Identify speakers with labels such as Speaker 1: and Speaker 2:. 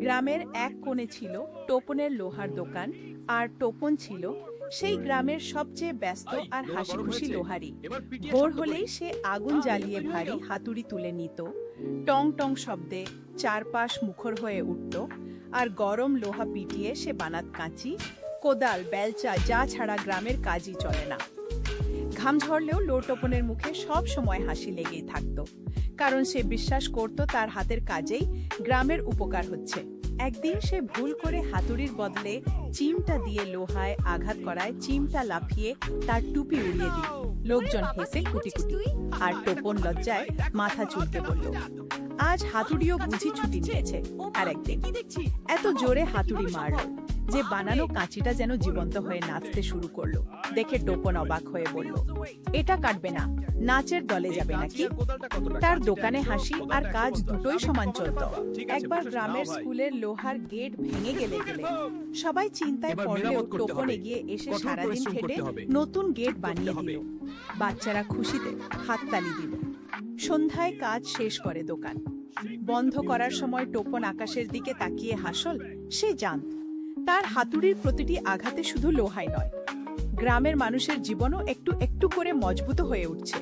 Speaker 1: গ্রামের এক কোণে ছিল টোপনের লোহার দোকান, আর টোপন ছিল সেই গ্রামের সবচেয়ে ব্যস্ত আর হাসিখুশি লোহারি। ভোর হলেই সে আগুন জ্বালিয়ে ভারী হাতুড়ি তুলে নিত। টং টং শব্দে চারপাশ মুখর হয়ে উঠত, আর গরম লোহা পিটিয়ে সে বানাত কাঁচি, কোদাল, বেলচা যা ছাড়া গ্রামের কাজই চলে না। ঘাম ঝরলেও টোপনের মুখে সব সময় হাসি লেগেই থাকত, কারণ সে বিশ্বাস করত তার হাতের কাজেই গ্রামের উপকার হচ্ছে। একদিন সে ভুল করে হাতুড়ির বদলে চিমটা দিয়ে লোহায় আঘাত করায় চিমটা লাফিয়ে তার টুপি উড়িয়ে দিল। লোকজন হেসে কুটিকুটি, আর টোপন লজ্জায় মাথা চুলকে বলল, আজ হাতুড়িও বুঝি ছুটি নিয়েছে। আর একদিন এত জোরে হাতুড়ি মারল যে বানানো কাঁচিটা যেন জীবন্ত হয়ে নাচতে শুরু করলো। দেখে টোপন অবাক হয়ে বলল, এটা কাটবে না, নাচের দলে যাবে নাকি? তার দোকানে হাসি আর কাজ দুটোই সমান চলত। একবার গ্রামের স্কুলের লোহার গেট ভেঙে গেলে সবাই চিন্তায় পড়লেও টোপন এগিয়ে এসে সারাদিন খেটে নতুন গেট বানিয়ে দিল। বাচ্চারা খুশিতে হাততালি দিল। সন্ধ্যায় কাজ শেষ করে দোকান বন্ধ করার সময় টোপন আকাশের দিকে তাকিয়ে হাসল। সে জানত তার হাতুড়ির প্রতিটি আঘাতে শুধু লোহাই নয়, গ্রামের মানুষের জীবনও একটু একটু করে মজবুত হয়ে উঠছে।